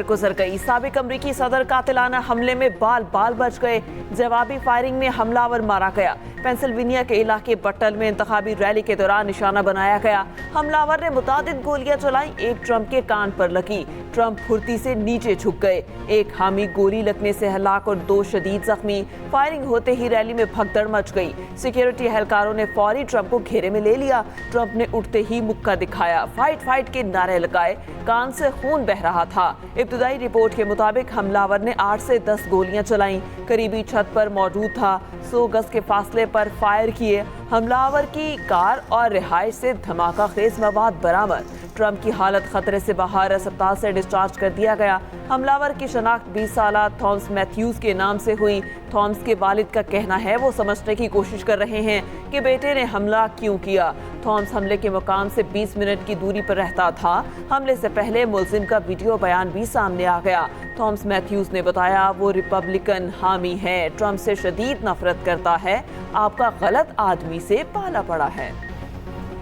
गुजर गई। साबिक अमरीकी सदर कातिलाना हमले में बाल बाल बच गए। जवाबी फायरिंग में हमलावर मारा गया। पेंसिल्वेनिया के इलाके बट्टल में इंतखाबी रैली के दौरान निशाना बनाया गया। हमलावर ने मुतादिद गोलियां चलाई। एक ट्रंप के कान पर लगी। ट्रंप फुर्ती से नीचे झुक गए। एक हामी गोली लगने से हलाक और 2 शदीद जख्मी। फायरिंग होते ही रैली में भगदड़ मच गई। सिक्योरिटी एहलकारों ने फौरी ट्रंप को घेरे में ले लिया। ट्रंप ने उठते ही मुक्का दिखाया। फाइट फाइट के नारे लगाए। कान से खून बह रहा था। इब्तदाई रिपोर्ट के मुताबिक हमलावर ने 8 से 10 गोलियां चलाईं। करीबी छत पर मौजूद था। 100 गज के फासले पर फायर किए। हमलावर की कार और रिहाइश से धमाका खेज मवाद बरामद। ट्रंप की हालत खतरे से बाहर, अस्पताल से डिस्चार्ज कर दिया गया। हमलावर की शनाख्त 20 साला थॉमस मैथ्यूज के नाम से हुई। थॉमस के वालिद का कहना है वो समझने की कोशिश कर रहे हैं कि बेटे ने हमला क्यों किया। थॉमस हमले के मुकाम से 20 मिनट की दूरी पर रहता था। हमले से पहले मुलजिम का वीडियो बयान भी सामने आ गया। थॉमस मैथ्यूज ने बताया वो रिपब्लिकन हामी है, ट्रंप से शदीद नफरत करता है, आपका गलत आदमी से पाला पड़ा है।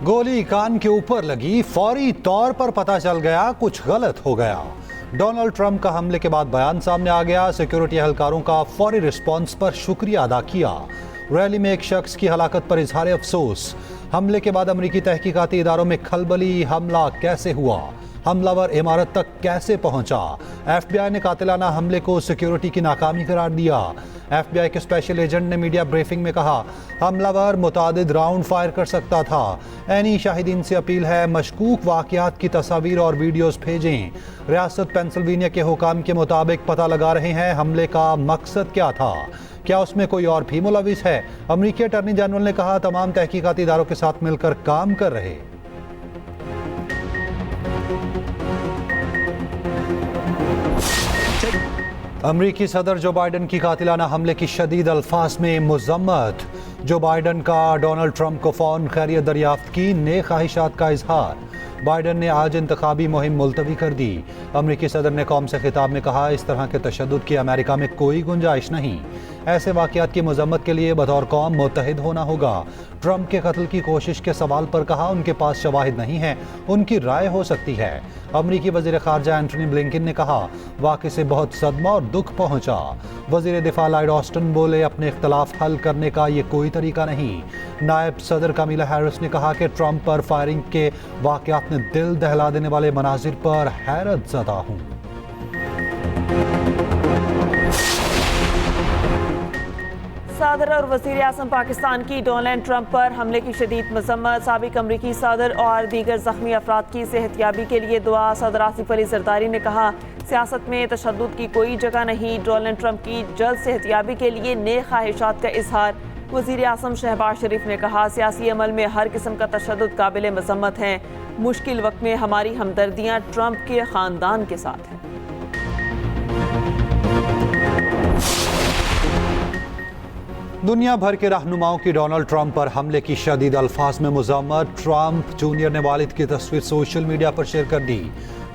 गोली कान के ऊपर लगी, फौरी तौर पर पता चल गया कुछ गलत हो गया। डोनाल्ड ट्रंप का हमले के बाद बयान सामने आ गया। सिक्योरिटी एहलकारों का फौरी रिस्पांस पर शुक्रिया अदा किया। रैली में एक शख्स की हलाकत पर इजहार अफसोस। हमले के बाद अमरीकी तहकीकाती इदारों में खलबली। हमला कैसे हुआ, हमलावर इमारत तक कैसे पहुंचा। FBI ने कातिलाना हमले को सिक्योरिटी की नाकामी करार दिया। FBI के स्पेशल एजेंट ने मीडिया ब्रीफिंग में कहा हमलावर मुतादिद राउंड फायर कर सकता था। एनी शाहिदीन से अपील है मशकूक वाक़यात की तस्वीर और वीडियोस भेजें। रियासत पेंसिल्वेनिया के हुकाम के मुताबिक पता लगा रहे हैं हमले का मकसद क्या था, क्या उसमें कोई और भी मुलविस है। अमरीकी अटॉर्नी जनरल ने कहा तमाम तहकीकाती इदारों के साथ मिलकर काम कर रहे। अमरीकी सदर जो बाइडन की कातिलाना हमले की शदीद अल्फाज में मुज़म्मत। जो बाइडन का डोनाल्ड ट्रंप को फ़ौरन खैरियत दरियाफ्त की, नेक ख्वाहिशात का इजहार। बाइडन ने आज इंतखाबी मुहिम मुलतवी कर दी। अमरीकी सदर ने कौम से खिताब में कहा इस तरह के तशद्दुद की अमेरिका में कोई गुंजाइश नहीं। ऐसे वाक़यात की मजम्मत के लिए बतौर कौम मुत्तहिद होना होगा। ट्रंप के कत्ल की कोशिश के सवाल पर कहा उनके पास शवाहिद नहीं है, उनकी राय हो सकती है। अमरीकी वज़ीर ख़ारजा एंटनी ब्लिंकन ने कहा वाक़े से बहुत सदमा और दुख पहुँचा। वज़ीर दिफा लॉयड ऑस्टिन बोले अपने इख्तलाफ हल करने का ये कोई तरीका नहीं। नायब सदर कमीला हैरिस ने कहा कि ट्रंप पर फायरिंग के वाक़यात ने दिल दहला देने वाले मनाजिर पर हैरत ज़दा हूँ। सदर और वज़ीर आज़म पाकिस्तान की डोनाल्ड ट्रंप पर हमले की शदीद मज़म्मत। साबिक अमरीकी सदर और दीगर ज़ख्मी अफराद की सेहतियाबी के लिए दुआ। सदर आसिफ अली ज़रदारी ने कहा सियासत में तशद्दुद की कोई जगह नहीं। डोनाल्ड ट्रंप की जल्द सेहतियाबी के लिए नेक ख्वाहिशात का इजहार। वज़ीर आज़म शहबाज शरीफ ने कहा सियासी अमल में हर किस्म का तशद्दुद काबिल मज़म्मत है। मुश्किल वक्त में हमारी हमदर्दियाँ ट्रंप के ख़ानदान के साथ हैं। दुनिया भर के रहनुमाओं की डोनाल्ड ट्रंप पर हमले की शदीद अल्फाज में मुज़म्मत। ट्रंप जूनियर ने वालिद की तस्वीर सोशल मीडिया पर शेयर कर दी।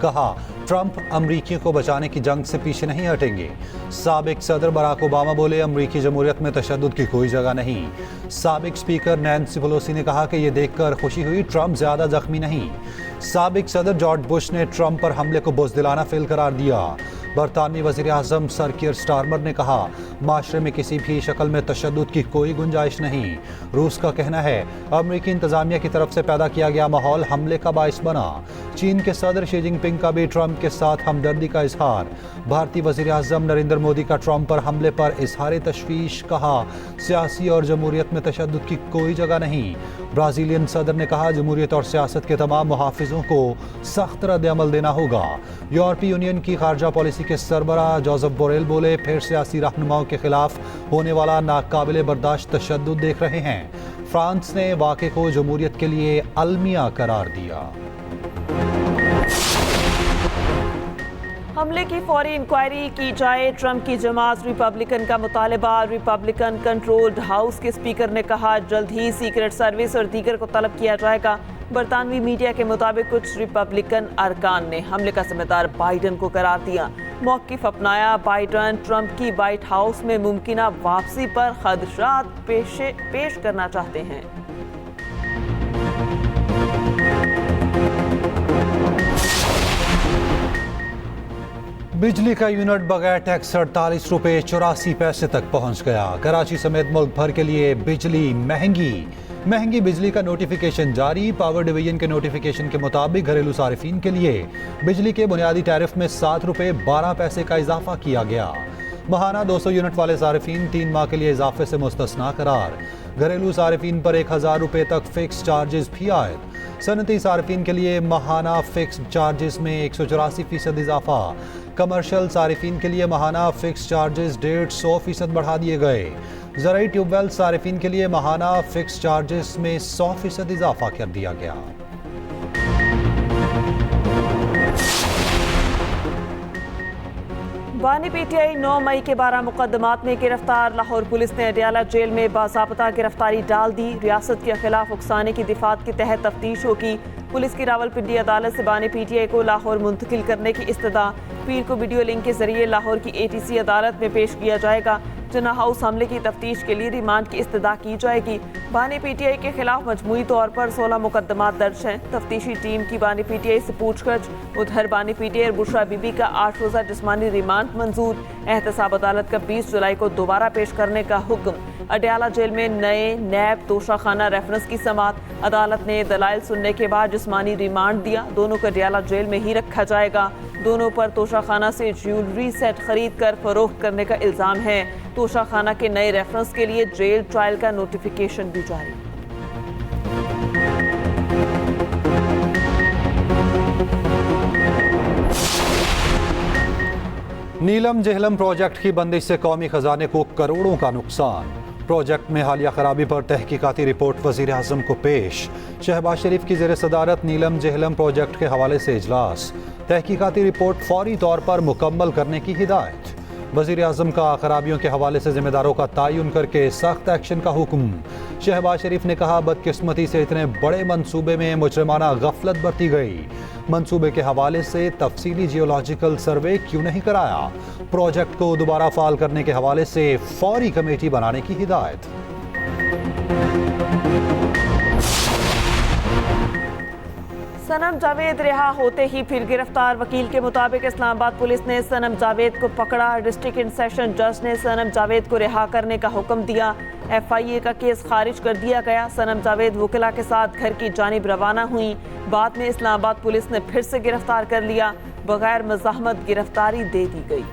कहा ट्रंप अमरीकियों को बचाने की जंग से पीछे नहीं हटेंगे। साबिक सदर बराक ओबामा बोले अमरीकी जमहूरियत में तशद्दुद की कोई जगह नहीं। साबिक स्पीकर नैंसी पेलोसी ने कहा कि यह देखकर खुशी हुई ट्रंप ज्यादा जख्मी नहीं। साबिक सदर जॉर्ज बुश ने ट्रंप पर हमले को बुज़दिलाना फेल करार दिया। बरतानवी वज़ीर आज़म सर कियर स्टारमर ने कहा माशरे में किसी भी शक्ल में तशद्दुद की कोई गुंजाइश नहीं। रूस का कहना है अमरीकी इंतज़ामिया की तरफ से पैदा किया गया माहौल हमले का बाइस बना। चीन के सदर शी जिनपिंग का भी ट्रंप के साथ हमदर्दी का इजहार। भारतीय वज़ीर आज़म नरेंद्र मोदी का ट्रंप पर हमले पर इजहार तशवीश। कहा सियासी और जमहूरियत में तशद्दुद की कोई जगह नहीं। ब्राज़ीलियन सदर ने कहा जमहूरियत और सियासत के तमाम मुहाफिजों को सख्त रद्द-ए-अमल देना होगा। यूरोपीय यूनियन की खारजा पॉलिसी के सरबराह जोसेफ बोरेल बोले फिर सियासी रहनुमाओं के खिलाफ होने वाला नाकाबिले बर्दाश्त तशद्दुद देख रहे हैं। फ्रांस ने वाक़े को जमहूरियत के लिए अलमिया करार दिया। हमले की फौरी इंक्वायरी की जाए। ट्रंप की जमात रिपब्लिकन का मुतालबा। रिपब्लिकन कंट्रोल्ड हाउस के स्पीकर ने कहा जल्द ही सीक्रेट सर्विस और दीगर को तलब किया जाएगा। बरतानवी मीडिया के मुताबिक कुछ रिपब्लिकन अरकान ने हमले का जिम्मेदार बाइडन को करार दिया। मौक़िफ़ अपनाया। बाइडन ट्रंप की व्हाइट हाउस में मुमकिना वापसी पर खदशात पेश करना चाहते हैं। बिजली का यूनिट बगैर टैक्स 48 रुपये 84 पैसे तक पहुंच गया। कराची समेत मुल्क भर के लिए बिजली महंगी बिजली का नोटिफिकेशन जारी। पावर डिवीजन के नोटिफिकेशन के मुताबिक घरेलू सारिफिन के लिए बिजली के बुनियादी टैरिफ में 7 रुपये 12 पैसे का इजाफा किया गया। माहाना 200 यूनिट वाले सारिफिन 3 माह के लिए इजाफे से मुस्तस्ना करार। घरेलू सारिफिन पर 1000 रुपये तक फिक्स चार्जेस भी आयद। सनती सारिफिन के लिए माहाना फिक्स चार्जेस में 184% इजाफा। कमर्शियल सारिफिन के लिए माहाना फिक्स चार्जेस 150% बढ़ा दिए गए। ज़राई ट्यूबवेल सारिफिन के लिए माहाना फिक्स चार्जेस में 100% इजाफा कर दिया गया। बानी पीटीआई 9 मई के 12 मुकदमात में गिरफ्तार। लाहौर पुलिस ने अडियाला जेल में बाज़ाब्ता गिरफ्तारी डाल दी। रियासत के खिलाफ उकसाने की दिफात के तहत तफ्तीश होगी। पुलिस की रावलपिंडी अदालत से बानी पीटीआई को लाहौर मुंतकिल करने की इस्तदा। पीर को वीडियो लिंक के जरिए लाहौर की ATC अदालत में पेश किया जाएगा। जिन्ना हाउस हमले की तफ्तीश के लिए रिमांड की इस्तदा की जाएगी। बानी पीटीआई के खिलाफ मजमूई तौर पर 16 मुकदमात दर्ज हैं। तफ्तीशी टीम की बानी पीटीआई से पूछगछ। उधर बानी पीटीआई और बुशरा बीबी का 8 रोज़ा जिस्मानी रिमांड मंजूर। एहतसाब अदालत का 20 जुलाई को दोबारा पेश करने का हुक्म। अडियाला जेल में नए नैब तोशाखाना रेफरेंस की समात। अदालत ने दलाइल सुनने के बाद जिस्मानी रिमांड दिया। दोनों को अडियाला जेल में ही रखा जाएगा। दोनों पर तोशाखाना से ज्वेलरी सेट खरीद कर फरोख्त करने का इल्ज़ाम है। तोशाखाना के नए रेफरेंस के लिए जेल ट्रायल का नोटिफिकेशन भी जारी। नीलम जेहलम प्रोजेक्ट की बंदिश से कौमी खजाने को करोड़ों का नुकसान। प्रोजेक्ट में हालिया खराबी पर तहकीकाती रिपोर्ट वज़ीर आज़म को पेश। शहबाज शरीफ की ज़ेर सदारत नीलम जेहलम प्रोजेक्ट के हवाले से इजलास। तहकीकाती रिपोर्ट फौरी तौर पर मुकम्मल करने की हिदायत। वज़ीर आज़म का खराबियों के हवाले से जिम्मेदारों का तयन करके सख्त एक्शन का हुक्म। शहबाज शरीफ ने कहा, बदकिस्मती से इतने बड़े मंसूबे में मुजरिमाना गफलत बरती गई। मंसूबे के हवाले से तफसीली जियोलॉजिकल सर्वे क्यों नहीं कराया। प्रोजेक्ट को दोबारा फाल करने के हवाले से फौरी कमेटी बनाने की हिदायत। सनम जावेद रिहा होते ही फिर गिरफ्तार। वकील के मुताबिक इस्लामाबाद पुलिस ने सनम जावेद को पकड़ा। डिस्ट्रिक्ट इन सेशन जज ने सनम जावेद को रिहा करने का हुक्म दिया। FIA का केस खारिज कर दिया गया। सनम जावेद वकीला के साथ घर की जानिब रवाना हुई। बाद में इस्लामाबाद पुलिस ने फिर से गिरफ्तार कर लिया। बगैर मज़ाहमत गिरफ्तारी दे दी गई।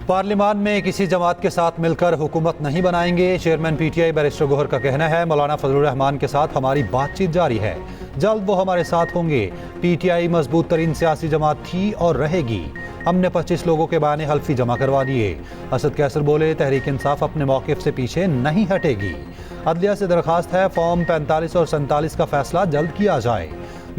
पार्लियामान में किसी जमात के साथ मिलकर हुकूमत नहीं बनाएंगे। चेयरमैन PTI बैरिस्टर गोहर का कहना है, मौलाना फजलुर रहमान के साथ हमारी बातचीत जारी है, जल्द वो हमारे साथ होंगे। PTI मजबूत तरीन सियासी जमात थी और रहेगी। हमने 25 लोगों के बयान हल्फी जमा करवा दिए। असद कैसर बोले, तहरीक इंसाफ अपने मौक़िफ़ से पीछे नहीं हटेगी। अदलिया से दरख्वास्त है, फॉर्म 45 और 47 का फैसला जल्द किया जाए।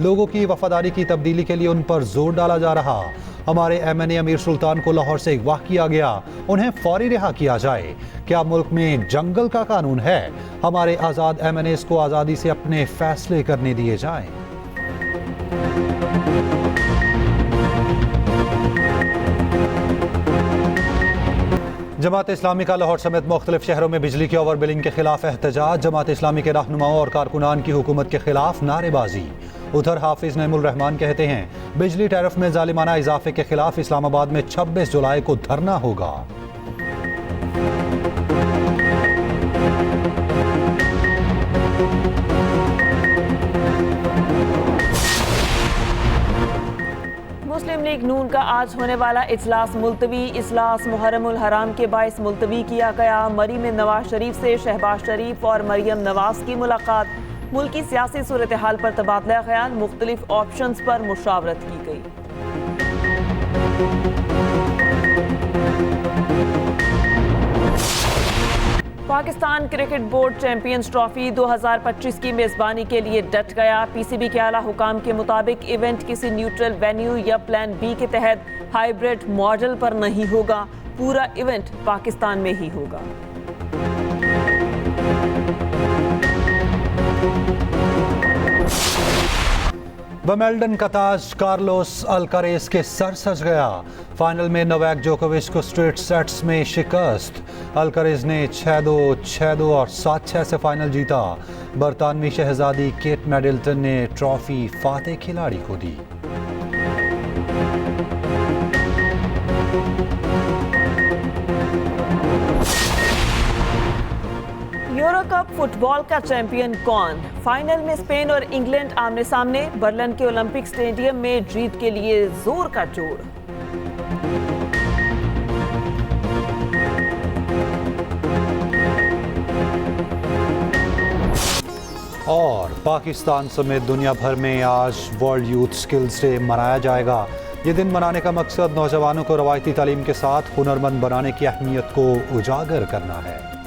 लोगों की वफादारी की तब्दीली के लिए उन पर जोर डाला जा रहा। हमारे MNA अमीर सुल्तान को लाहौर से अगवा किया गया, उन्हें फौरी रिहा किया जाए। क्या मुल्क में जंगल का कानून है? हमारे आज़ाद MNAs को आज़ादी से अपने फैसले करने दिए जाएं। जमात इस्लामी का लाहौर समेत मुख्तलिफ शहरों में बिजली की ओवर बिलिंग के खिलाफ एहतजाज। जमात इस्लामी के रहनुमाओं और कारकुनान की हुकूमत के खिलाफ नारेबाजी। उधर हाफिज नईमुल रहमान कहते हैं, बिजली टैरिफ में जालिमाना इजाफे के खिलाफ इस्लामाबाद में 26 जुलाई को धरना होगा। मुस्लिम लीग नून का आज होने वाला इजलास मुलतवी। इजलास मुहर्रमुल हराम के बाइस मुलतवी किया गया। मरी में नवाज शरीफ से शहबाज शरीफ और मरियम नवाज की मुलाकात। मुल्क की सियासी सूरत हाल पर तबादला ख्याल, मुख्तलिफ ऑप्शंस पर मुशावरत की गई। Pakistan cricket board champions trophy 2025 की मेजबानी के लिए डट गया। PCB के आला हुकाम के मुताबिक इवेंट किसी न्यूट्रल वेन्यू या प्लान B के तहत हाइब्रिड मॉडल पर नहीं होगा। पूरा इवेंट पाकिस्तान में ही होगा। विंबलडन का ताज कार्लोस अल्कारेज के सर सज गया। फाइनल में नोवाक जोकोविच को स्ट्रेट सेट्स में शिकस्त। अल्कारेज ने 6-2, 6-2 और 7-6 से फाइनल जीता। बरतानवी शहजादी केट मिडलटन ने ट्रॉफी फातेह खिलाड़ी को दी। यूरो कप फुटबॉल का चैंपियन कौन? फाइनल में स्पेन और इंग्लैंड आमने सामने। बर्लिन के ओलंपिक स्टेडियम में जीत के लिए जोर का जोड़। और पाकिस्तान समेत दुनिया भर में आज वर्ल्ड यूथ स्किल्स डे मनाया जाएगा। ये दिन मनाने का मकसद नौजवानों को रवायती तालीम के साथ हुनरमंद बनाने की अहमियत को उजागर करना है।